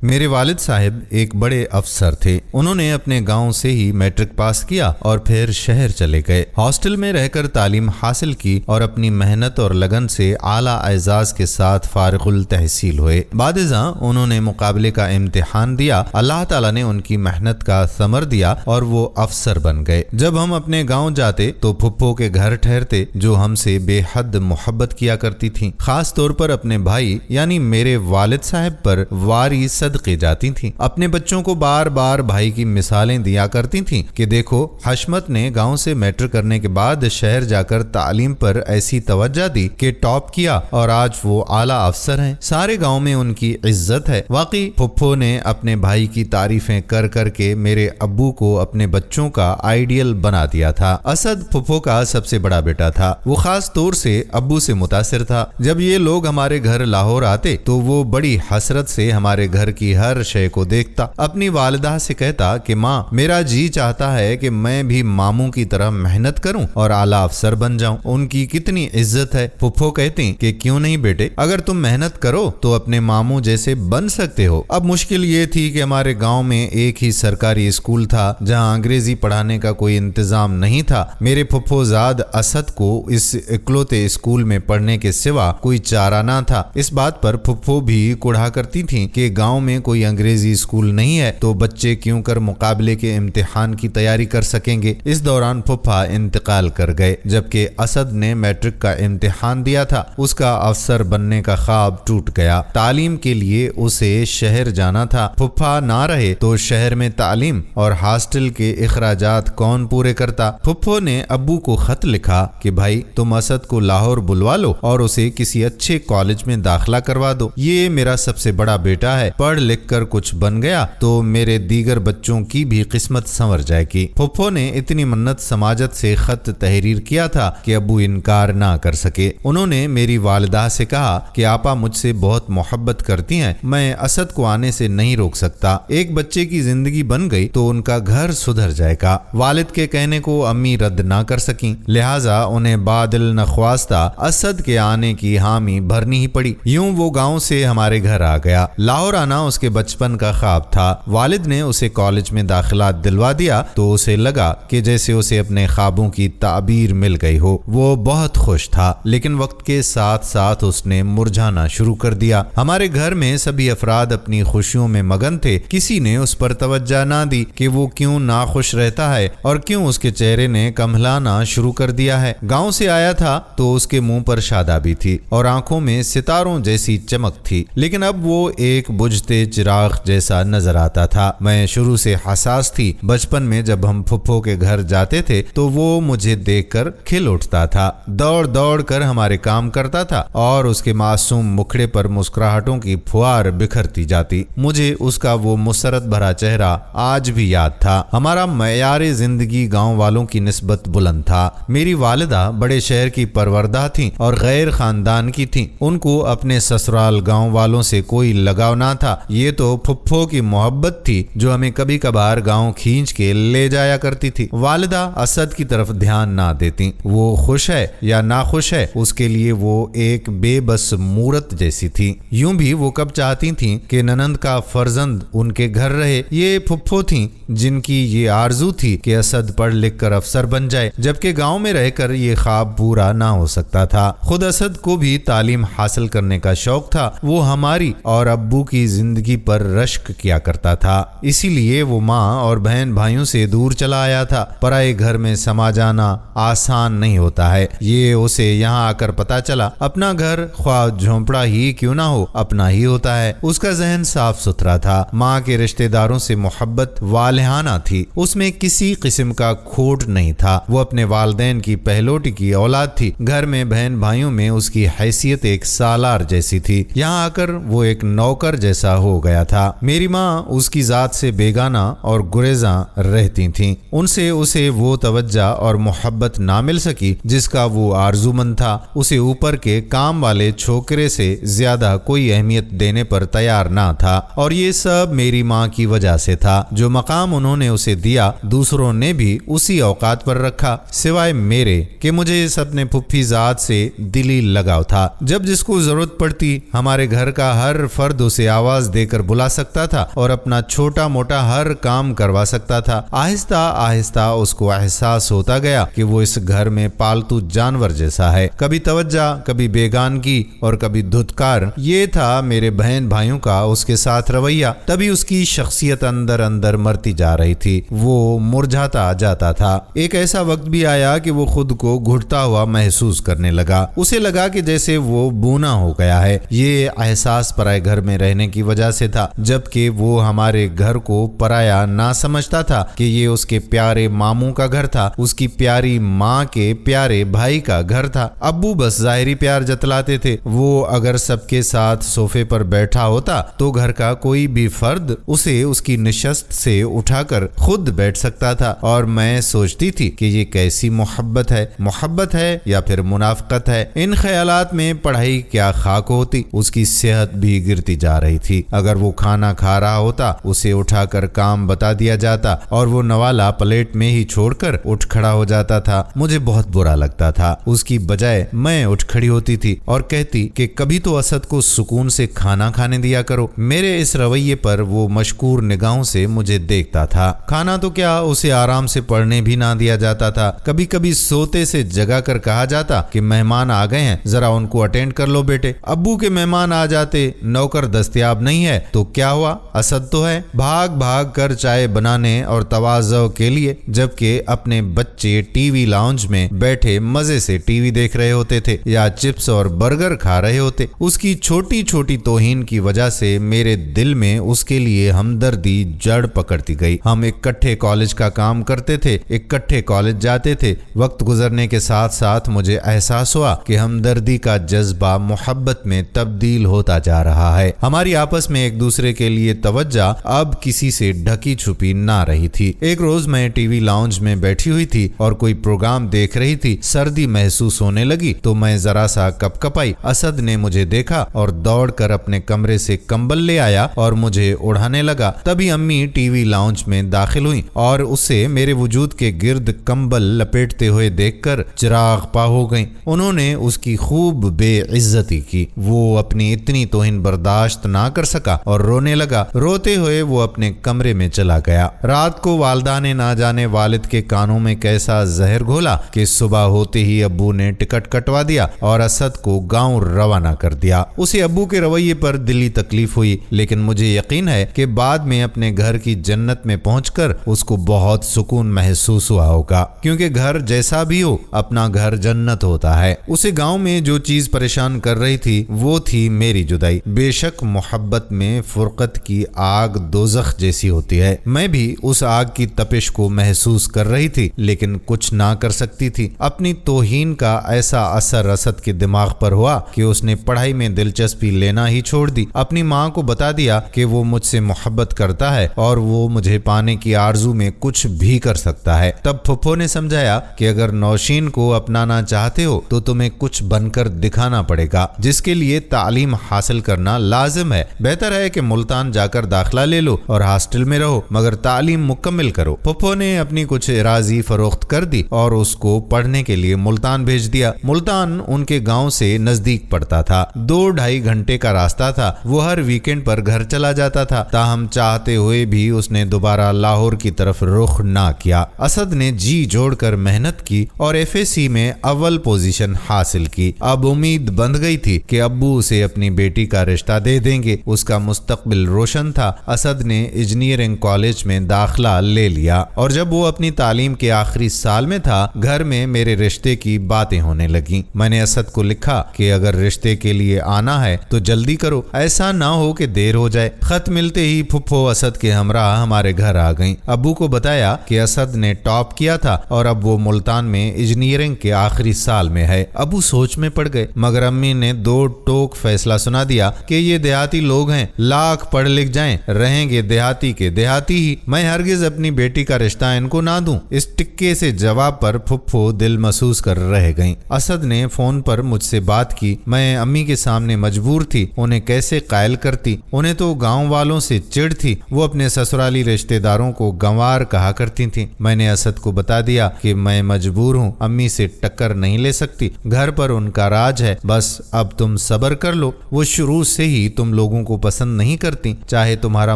میرے والد صاحب ایک بڑے افسر تھے۔ انہوں نے اپنے گاؤں سے ہی میٹرک پاس کیا اور پھر شہر چلے گئے۔ ہاسٹل میں رہ کر تعلیم حاصل کی اور اپنی محنت اور لگن سے اعلیٰ اعزاز کے ساتھ فارغ التحصیل ہوئے۔ بعد ازاں انہوں نے مقابلے کا امتحان دیا۔ اللہ تعالیٰ نے ان کی محنت کا ثمر دیا اور وہ افسر بن گئے۔ جب ہم اپنے گاؤں جاتے تو پھپھو کے گھر ٹھہرتے جو ہم سے بے حد محبت کیا کرتی تھیں، خاص طور پر اپنے بھائی یعنی میرے والد صاحب پر واری صدقے جاتی تھیں۔ اپنے بچوں کو بار بار بھائی کی مثالیں دیا کرتی تھیں کہ دیکھو حشمت نے گاؤں سے میٹرک کرنے کے بعد شہر جا کر تعلیم پر ایسی توجہ دی کہ ٹاپ کیا اور آج وہ اعلیٰ افسر ہیں، سارے گاؤں میں ان کی عزت ہے۔ واقعی پھپھو نے اپنے بھائی کی تعریفیں کر کر کے میرے ابو کو اپنے بچوں کا آئیڈیل بنا دیا تھا۔ اسد پھپھو کا سب سے بڑا بیٹا تھا۔ وہ خاص طور سے ابو سے متاثر تھا۔ جب یہ لوگ ہمارے گھر لاہور آتے تو وہ بڑی حسرت سے ہمارے گھر کی ہر شے کو دیکھتا۔ اپنی والدہ سے کہتا کہ ماں، میرا جی چاہتا ہے کہ میں بھی ماموں کی طرح محنت کروں اور اعلیٰ افسر بن جاؤں، ان کی کتنی عزت ہے۔ پھپھو کہتی کہ کیوں نہیں بیٹے، اگر تم محنت کرو تو اپنے ماموں جیسے بن سکتے ہو۔ اب مشکل یہ تھی کہ ہمارے گاؤں میں ایک ہی سرکاری اسکول تھا جہاں انگریزی پڑھانے کا کوئی انتظام نہیں تھا۔ میرے پھپھو زاد اسد کو اس اکلوتے اسکول میں پڑھنے کے سوا کوئی چارہ نہ تھا۔ اس بات پر پھپھو بھی کڑھا کرتی تھیں کہ گاؤں میں کوئی انگریزی اسکول نہیں ہے تو بچے کیوں کر مقابلے کے امتحان کی تیاری کر سکیں گے۔ اس دوران پھپھا انتقال کر گئے جبکہ اسد نے میٹرک کا امتحان دیا تھا۔ اس کا افسر بننے کا خواب ٹوٹ گیا۔ تعلیم کے لیے اسے شہر جانا تھا۔ پھپھا نہ رہے تو شہر میں تعلیم اور ہاسٹل کے اخراجات کون پورے کرتا۔ پھپھو نے ابو کو خط لکھا کہ بھائی تم اسد کو لاہور بلوا لو اور اسے کسی اچھے کالج میں داخلہ کروا دو، یہ میرا سب سے بڑا بیٹا ہے، پڑھ لکھ کر کچھ بن گیا تو میرے دیگر بچوں کی بھی قسمت سنور جائے گی۔ پھپھو نے اتنی منت سماجت سے خط تحریر کیا تھا کہ ابو انکار نہ کر سکے۔ انہوں نے میری والدہ سے کہا کہ آپا مجھ سے بہت محبت کرتی ہیں، میں اسد کو آنے سے نہیں روک سکتا، ایک بچے کی زندگی بن گئی تو ان کا گھر سدھر جائے گا۔ والد کے کہنے کو امی رد نہ کر سکیں، لہٰذا انہیں بادل نخواستہ اسد کے آنے کی حامی بھرنی ہی پڑی۔ یوں وہ گاؤں سے ہمارے گھر آ گیا۔ لاہور آنا اس کے بچپن کا خواب تھا۔ والد نے اسے کالج میں داخلات دلوا دیا تو اسے لگا کہ جیسے اسے اپنے خوابوں کی تعبیر مل گئی ہو۔ وہ بہت خوش تھا، لیکن وقت کے ساتھ ساتھ اس نے مرجھانا شروع کر دیا۔ ہمارے گھر میں سبھی افراد اپنی خوشیوں میں مگن تھے، کسی نے اس پر توجہ نہ دی کہ وہ کیوں ناخوش رہتا ہے اور کیوں اس کے چہرے نے کمھلانا شروع کر دیا ہے۔ گاؤں سے آیا تھا تو اس کے منہ پر شادابی تھی اور آنکھوں میں ستاروں جیسی چمک تھی، لیکن اب وہ ایک بجھتے چراغ جیسا نظر آتا تھا۔ میں شروع سے حساس تھی۔ بچپن میں جب ہم پھپھو کے گھر جاتے تھے تو وہ مجھے دیکھ کر کھل اٹھتا تھا، دوڑ دوڑ کر ہمارے کام کرتا تھا اور اس کے معصوم مکھڑے پر مسکراہٹوں کی پھوار بکھرتی جاتی۔ مجھے اس کا وہ مسرت بھرا چہرہ آج بھی یاد تھا۔ ہمارا معیار زندگی گاؤں والوں کی نسبت بلند تھا۔ میری والدہ بڑے شہر کی پروردہ تھیں اور غیر خاندان کی تھیں۔ ان کو اپنے سسرال گاؤں والوں سے کوئی لگاؤ نہ تھا۔ یہ تو پھپھو کی محبت تھی جو ہمیں کبھی کبھار گاؤں کھینچ کے لے جایا کرتی تھی۔ والدہ اسد کی طرف دھیان نہ دیتی، وہ خوش ہے یا ناخوش ہے اس کے لیے وہ ایک بے بس مورت جیسی تھی۔ یوں بھی وہ کب چاہتی تھیں کہ ننند کا فرزند ان کے گھر رہے۔ یہ پھپھو تھیں جن کی یہ آرزو تھی کہ اسد پڑھ لکھ کر افسر بن جائے، جبکہ گاؤں میں رہ کر یہ خواب پورا نہ ہو سکتا تھا۔ خود اسد کو بھی تعلیم حاصل کرنے کا شوق تھا۔ وہ ہماری اور ابو کی زندگی پر رشک کیا کرتا تھا، اسی لیے وہ ماں اور بہن بھائیوں سے دور چلا آیا تھا۔ پرائے گھر میں سما جانا آسان نہیں ہوتا ہے، یہ اسے یہاں آ کر پتا چلا۔ اپنا گھر خواہ جھونپڑا ہی کیوں نہ ہو اپنا ہی ہوتا ہے۔ اس کا ذہن صاف ستھرا تھا، ماں کے رشتہ داروں سے محبت والہانہ تھی، اس میں کسی قسم کا کھوٹ نہیں تھا۔ وہ اپنے والدین کی پہلوٹی کی اولاد تھی۔ گھر میں بہن بھائیوں میں اس کی حیثیت ایک سالار جیسی تھی، یہاں آ کر وہ ایک نوکر جیسا ہو گیا تھا۔ میری ماں اس کی ذات سے بیگانہ اور گریزاں رہتی تھیں، ان سے اسے وہ توجہ اور محبت نہ مل سکی جس کا وہ آرزومند تھا۔ اسے اوپر کے کام والے چھوکرے سے زیادہ کوئی اہمیت دینے پر تیار نہ تھا، اور یہ سب میری ماں کی وجہ سے تھا۔ جو مقام انہوں نے اسے دیا دوسروں نے بھی اسی اوقات پر رکھا، سوائے میرے کہ مجھے اس اپنے پھپھی ذات سے دلی لگاؤ تھا۔ جب جس کو ضرورت پڑتی ہمارے گھر کا ہر فرد اسے آواز آواز دے کر بلا سکتا تھا اور اپنا چھوٹا موٹا ہر کام کروا سکتا تھا۔ آہستہ آہستہ اس کو احساس ہوتا گیا کہ وہ اس گھر میں پالتو جانور جیسا ہے، کبھی توجہ، کبھی بیگانگی اور کبھی دھتکار۔ یہ تھا میرے بہن بھائیوں کا اس کے ساتھ رویہ۔ تبھی اس کی شخصیت اندر اندر مرتی جا رہی تھی، وہ مرجھاتا جاتا تھا۔ ایک ایسا وقت بھی آیا کہ وہ خود کو گھٹتا ہوا محسوس کرنے لگا۔ اسے لگا کہ جیسے وہ بونا ہو گیا ہے۔ یہ احساس پرائے گھر میں رہنے کی وجہ سے تھا، جبکہ وہ ہمارے گھر کو پرایا نہ سمجھتا تھا کہ یہ اس کے پیارے ماموں کا گھر تھا، اس کی پیاری ماں کے پیارے بھائی کا گھر تھا۔ ابو بس ظاہری پیار جتلاتے تھے۔ وہ اگر سب کے ساتھ صوفے پر بیٹھا ہوتا تو گھر کا کوئی بھی فرد اسے اس کی نشست سے اٹھا کر خود بیٹھ سکتا تھا، اور میں سوچتی تھی کہ یہ کیسی محبت ہے یا پھر منافقت ہے۔ ان خیالات میں پڑھائی کیا خاک ہوتی، اس کی صحت بھی گرتی جا رہی تھی۔ اگر وہ کھانا کھا رہا ہوتا اسے اٹھا کر کام بتا دیا جاتا اور وہ نوالا پلیٹ میں ہی چھوڑ کر اٹھ کھڑا ہو جاتا تھا۔ مجھے بہت برا لگتا تھا۔ اس کی بجائے میں اٹھ کھڑی ہوتی تھی اور کہتی کہ کبھی تو اسد کو سکون سے کھانا کھانے دیا کرو۔ میرے اس رویے پر وہ مشکور نگاہوں سے مجھے دیکھتا تھا۔ کھانا تو کیا، اسے آرام سے پڑھنے بھی نہ دیا جاتا تھا۔ کبھی کبھی سوتے سے جگا کر کہا جاتا کہ مہمان آ گئے ہیں، ذرا ان کو اٹینڈ کر لو بیٹے۔ ابو کے مہمان آ جاتے، نوکر دستیاب نہیں ہے تو کیا ہوا، اسد تو ہے۔ بھاگ بھاگ کر چائے بنانے اور تواضع کے لیے، جبکہ اپنے بچے ٹی وی لاؤنج میں بیٹھے مزے سے ٹی وی دیکھ رہے ہوتے تھے یا چپس اور برگر کھا رہے ہوتے۔ اس کی چھوٹی چھوٹی توہین کی وجہ سے میرے دل میں اس کے لیے ہمدردی جڑ پکڑتی گئی۔ ہم اکٹھے کالج کا کام کرتے تھے، اکٹھے کالج جاتے تھے۔ وقت گزرنے کے ساتھ ساتھ مجھے احساس ہوا کہ ہمدردی کا جذبہ محبت میں تبدیل ہوتا جا رہا ہے۔ ہماری آپس میں ایک دوسرے کے لیے توجہ اب کسی سے ڈھکی چھپی نہ رہی تھی۔ ایک روز میں ٹی وی لاؤنج میں بیٹھی ہوئی تھی اور کوئی پروگرام دیکھ رہی تھی۔ سردی محسوس ہونے لگی تو میں ذرا سا کپ کپائی۔ اسد نے مجھے دیکھا اور دوڑ کر اپنے کمرے سے کمبل لے آیا اور مجھے اڑانے لگا۔ تبھی امی ٹی وی لاؤنج میں داخل ہوئی اور اسے میرے وجود کے گرد کمبل لپیٹتے ہوئے دیکھ کر چراغ پا ہو گئیں۔ انہوں نے اس کی خوب بے عزتی کی۔ وہ اپنی اتنی توہین برداشت نہ کر سکا اور رونے لگا۔ روتے ہوئے وہ اپنے کمرے میں چلا گیا۔ رات کو والدہ نے نہ جانے والد کے کانوں میں کیسا زہر گھولا کہ صبح ہوتے ہی ابو نے ٹکٹ کٹوا دیا اور اسد کو گاؤں روانہ کر دیا۔ اسے ابو کے رویے پر دلی تکلیف ہوئی، لیکن مجھے یقین ہے کہ بعد میں اپنے گھر کی جنت میں پہنچ کر اس کو بہت سکون محسوس ہوا ہوگا، کیونکہ گھر جیسا بھی ہو اپنا گھر جنت ہوتا ہے۔ اسے گاؤں میں جو چیز پریشان کر رہی تھی وہ تھی میری جدائی۔ بے شک محبت میں فرقت کی آگ دوزخ جیسی ہوتی ہے۔ میں بھی اس آگ کی تپش کو محسوس کر رہی تھی، لیکن کچھ نہ کر سکتی تھی۔ اپنی توہین کا ایسا اثر اسد کے دماغ پر ہوا کہ اس نے پڑھائی میں دلچسپی لینا ہی چھوڑ دی۔ اپنی ماں کو بتا دیا کہ وہ مجھ سے محبت کرتا ہے اور وہ مجھے پانے کی آرزو میں کچھ بھی کر سکتا ہے۔ تب پھپھو نے سمجھایا کہ اگر نوشین کو اپنانا چاہتے ہو تو تمہیں کچھ بن کر دکھانا پڑے گا، جس کے لیے تعلیم حاصل کرنا لازم ہے۔ بہتر ہے کہ ملتان جا کر داخلہ لے لو اور ہاسٹل میں رہو، مگر تعلیم مکمل کرو۔ پھپھو نے اپنی کچھ اراضی فروخت کر دی اور اس کو پڑھنے کے لیے ملتان بھیج دیا۔ ملتان ان کے گاؤں سے نزدیک پڑتا تھا، 2-2.5 گھنٹے کا راستہ تھا۔ وہ ہر ویکینڈ پر گھر چلا جاتا تھا، تاہم چاہتے ہوئے بھی اس نے دوبارہ لاہور کی طرف رخ نہ کیا۔ اسد نے جی جوڑ کر محنت کی اور FSC میں اول پوزیشن حاصل کی۔ اب امید بندھ گئی تھی کہ ابو اسے اپنی بیٹی کا رشتہ دے دیں گے۔ اس کا مستقبل روشن تھا۔ اسد نے انجینئرنگ کالج میں داخلہ لے لیا اور جب وہ اپنی تعلیم کے آخری سال میں تھا، گھر میں میرے رشتے کی باتیں ہونے لگیں۔ میں نے اسد کو لکھا کہ اگر رشتے کے لیے آنا ہے تو جلدی کرو، ایسا نہ ہو کہ دیر ہو جائے۔ خط ملتے ہی پھپھو اسد کے ہمراہ ہمارے گھر آ گئیں۔ ابو کو بتایا کہ اسد نے ٹاپ کیا تھا اور اب وہ ملتان میں انجینئرنگ کے آخری سال میں ہے۔ ابو سوچ میں پڑ گئے، مگر امی نے 2 ٹوک فیصلہ سنا دیا کہ یہ دیہاتی لوگ ہیں، لاکھ پڑھ لکھ جائیں، رہیں گے دیہاتی کے دیہاتی ہی، میں ہرگز اپنی بیٹی کا رشتہ ان کو نہ دوں۔ اس ٹکے سے جواب پر پھپھو دل محسوس کر رہ گئیں۔ اسد نے فون پر مجھ سے بات کی۔ میں امی کے سامنے مجبور تھی، انہیں کیسے قائل کرتی؟ انہیں تو گاؤں والوں سے چڑ تھی، وہ اپنے سسرالی رشتہ داروں کو گنوار کہا کرتی تھیں۔ میں نے اسد کو بتا دیا کہ میں مجبور ہوں، امی سے ٹکر نہیں لے سکتی، گھر پر ان کا راج ہے، بس اب تم صبر کر لو۔ وہ شروع سے ہی تم لوگوں کو کو پسند نہیں کرتی، چاہے تمہارا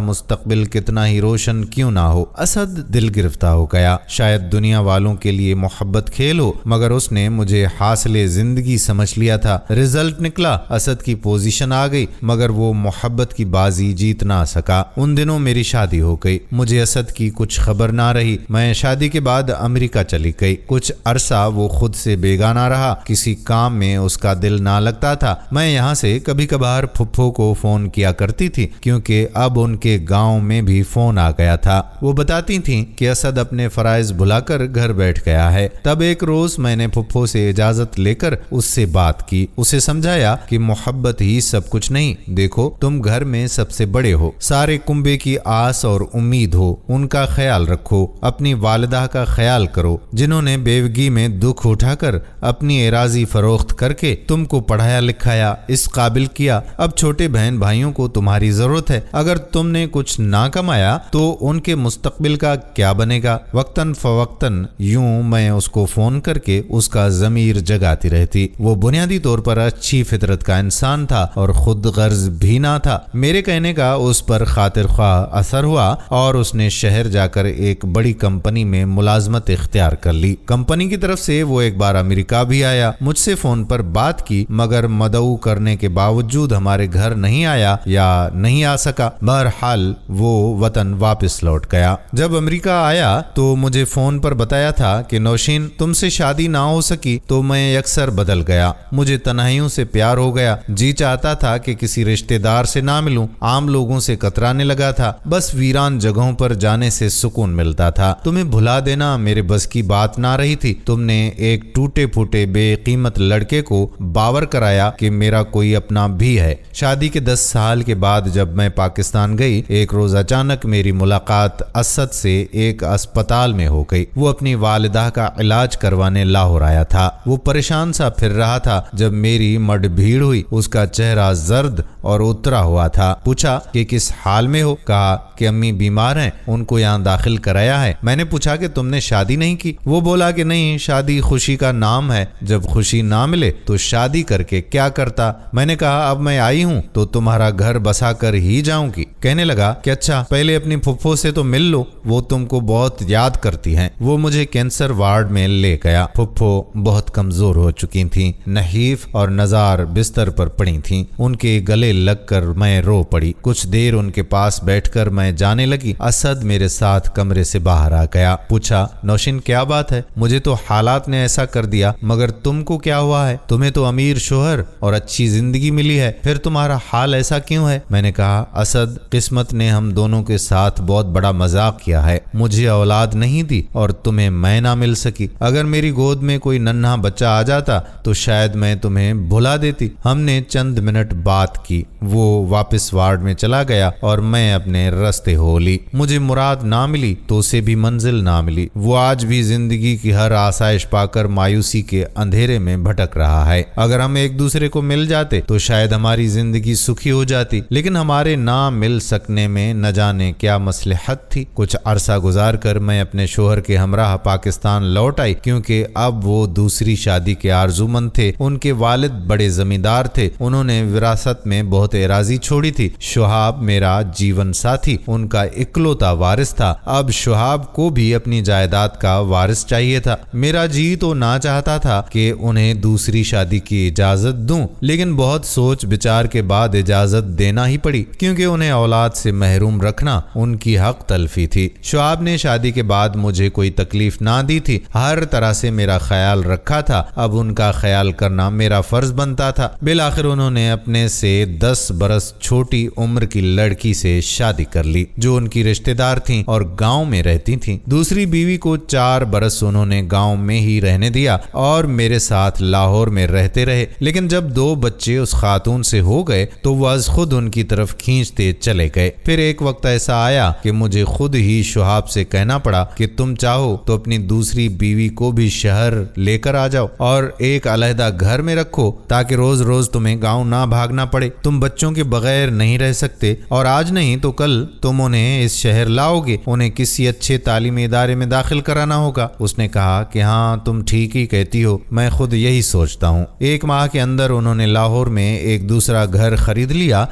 مستقبل کتنا ہی روشن کیوں نہ ہو۔ اسد دل گرفتہ ہو گیا۔ شاید دنیا والوں کے لیے محبت کھیل ہو، مگر اس نے مجھے حاصل زندگی سمجھ لیا تھا۔ رزلٹ نکلا، اسد کی پوزیشن آ گئی، مگر وہ محبت کی بازی جیت نہ سکا۔ ان دنوں میری شادی ہو گئی، مجھے اسد کی کچھ خبر نہ رہی۔ میں شادی کے بعد امریکہ چلی گئی۔ کچھ عرصہ وہ خود سے بیگانہ رہا، کسی کام میں اس کا دل نہ لگتا تھا۔ میں یہاں سے کبھی کبھار پھپھو کو فون کیا کرتی تھی، کیونکہ اب ان کے گاؤں میں بھی فون آ گیا تھا۔ وہ بتاتی تھیں کہ اسد اپنے فرائض بھلا کر گھر بیٹھ گیا ہے۔ تب ایک روز میں نے پھپھو سے اجازت لے کر اس سے بات کی، اسے سمجھایا کہ محبت ہی سب کچھ نہیں، دیکھو تم گھر میں سب سے بڑے ہو، سارے کنبے کی آس اور امید ہو، ان کا خیال رکھو، اپنی والدہ کا خیال کرو جنہوں نے بیوگی میں دکھ اٹھا کر اپنی اراضی فروخت کر کے تم کو پڑھایا لکھایا، اس قابل کیا۔ اب چھوٹے بہن بھائیوں کو تمہاری ضرورت ہے، اگر تم نے کچھ نہ کمایا تو ان کے مستقبل کا کیا بنے گا؟ وقتاً فوقتاً یوں میں اس کو فون کر کے اس کا ضمیر جگاتی رہتی۔ وہ بنیادی طور پر اچھی فطرت کا انسان تھا اور خود غرض بھی نہ تھا۔ میرے کہنے کا اس پر خاطر خواہ اثر ہوا اور اس نے شہر جا کر ایک بڑی کمپنی میں ملازمت اختیار کر لی۔ کمپنی کی طرف سے وہ ایک بار امریکہ بھی آیا، مجھ سے فون پر بات کی، مگر مدعو کرنے کے باوجود ہمارے گھر نہیں آیا یا نہیں آ سکا۔ بہرحال وہ وطن واپس لوٹ گیا۔ جب امریکہ آیا تو مجھے فون پر بتایا تھا کہ نوشین تم سے شادی نہ ہو سکی تو میں یکسر بدل گیا، مجھے تنہائیوں سے پیار ہو گیا، جی چاہتا تھا کہ کسی رشتہ دار سے نہ ملوں، عام لوگوں سے کترانے لگا تھا، بس ویران جگہوں پر جانے سے سکون ملتا تھا۔ تمہیں بھلا دینا میرے بس کی بات نہ رہی تھی، تم نے ایک ٹوٹے پھوٹے بے قیمت لڑکے کو باور کرایا کہ میرا کوئی اپنا بھی ہے۔ شادی کے 10 سال کے بعد جب میں پاکستان گئی، ایک روز اچانک میری ملاقات اسد سے ایک اسپتال میں ہو گئی۔ وہ اپنی والدہ کا علاج کروانے لاہور آیا تھا۔ وہ پریشان سا پھر رہا تھا۔ جب میری مڈ بھیڑ ہوئی، اس کا چہرہ زرد اور اترا ہوا تھا۔ پوچھا کہ کس حال میں ہو؟ کہا کہ امی بیمار ہیں، ان کو یہاں داخل کرایا ہے۔ میں نے پوچھا کہ تم نے شادی نہیں کی؟ وہ بولا کہ نہیں، شادی خوشی کا نام ہے، جب خوشی نہ ملے تو شادی کر کے کیا کرتا؟ میں نے کہا اب میں آئی ہوں تو تمہارا گھر بسا کر ہی جاؤں گی۔ کہنے لگا کہ اچھا پہلے اپنی پھپھو سے تو مل لو، وہ تم کو بہت یاد کرتی ہیں۔ وہ مجھے کینسر وارڈ میں لے گیا۔ پھپھو بہت کمزور ہو چکی تھیں، نحیف اور نزار بستر پر پڑی تھیں، ان کے گلے لگ کر میں رو پڑی۔ کچھ دیر ان کے پاس بیٹھ کر میں جانے لگی۔ اسد میرے ساتھ کمرے سے باہر آ گیا۔ پوچھا نوشین کیا بات ہے؟ مجھے تو حالات نے ایسا کر دیا، مگر تم کو کیا ہوا ہے؟ تمہیں تو امیر شوہر اور اچھی زندگی ملی ہے، پھر تمہارا حال ایسا کیوں ہے؟ میں نے کہا اسد قسمت نے ہم دونوں کے ساتھ بہت بڑا مذاق کیا ہے، مجھے اولاد نہیں دی اور تمہیں میں نہ مل سکی۔ اگر میری گود میں کوئی ننھا بچہ آ جاتا تو شاید میں تمہیں بھلا دیتی۔ ہم نے چند منٹ بات کی، وہ واپس وارڈ میں چلا گیا اور میں اپنے راستے ہو لی۔ مجھے مراد نہ ملی تو اسے بھی منزل نہ ملی۔ وہ آج بھی زندگی کی ہر آسائش پا کر مایوسی کے اندھیرے میں بھٹک رہا ہے۔ اگر ہم ایک دوسرے کو مل جاتے تو شاید ہماری زندگی سکھی ہو جاتی، لیکن ہمارے نہ مل سکنے میں نہ جانے کیا مصلحت تھی۔ کچھ عرصہ گزار کر میں اپنے شوہر کے ہمراہ پاکستان لوٹ آئی، کیونکہ اب وہ دوسری شادی کے آرزومند تھے۔ ان کے والد بڑے زمیندار تھے، انہوں نے وراثت میں بہت اراضی چھوڑی تھی۔ شہاب میرا جیون ساتھی ان کا اکلوتا وارث تھا۔ اب شہاب کو بھی اپنی جائیداد کا وارث چاہیے تھا۔ میرا جی تو نہ چاہتا تھا کہ انہیں دوسری شادی کی اجازت دوں، لیکن بہت سوچ بچار کے بعد اجازت دینا ہی پڑی، کیونکہ انہیں اولاد سے محروم رکھنا ان کی حق تلفی تھی۔ شعیب نے شادی کے بعد مجھے کوئی تکلیف نہ دی تھی، ہر طرح سے میرا خیال رکھا تھا، اب ان کا خیال کرنا میرا فرض بنتا تھا۔ بالآخر انہوں نے اپنے سے 10 برس چھوٹی عمر کی لڑکی سے شادی کر لی جو ان کی رشتہ دار تھیں اور گاؤں میں رہتی تھیں۔ دوسری بیوی کو 4 برس انہوں نے گاؤں میں ہی رہنے دیا اور میرے ساتھ لاہور میں رہتے رہے، لیکن جب 2 بچے اس خاتون سے ہو گئے تو وہ از خود ان کی طرف کھینچتے چلے گئے۔ پھر ایک وقت ایسا آیا کہ مجھے خود ہی شہاب سے کہنا پڑا کہ تم چاہو تو اپنی دوسری بیوی کو بھی شہر لے کر آ جاؤ اور ایک علیحدہ گھر میں رکھو، تاکہ روز روز تمہیں گاؤں نہ بھاگنا پڑے۔ تم بچوں کے بغیر نہیں رہ سکتے اور آج نہیں تو کل تم انہیں اس شہر لاؤ گے، انہیں کسی اچھے تعلیمی ادارے میں داخل کرانا ہوگا۔ اس نے کہا کہ ہاں تم ٹھیک ہی کہتی ہو، میں خود یہی سوچتا ہوں۔ 1 ماہ کے اندر انہوں نے لاہور میں ایک دوسرا گھر خرید لیا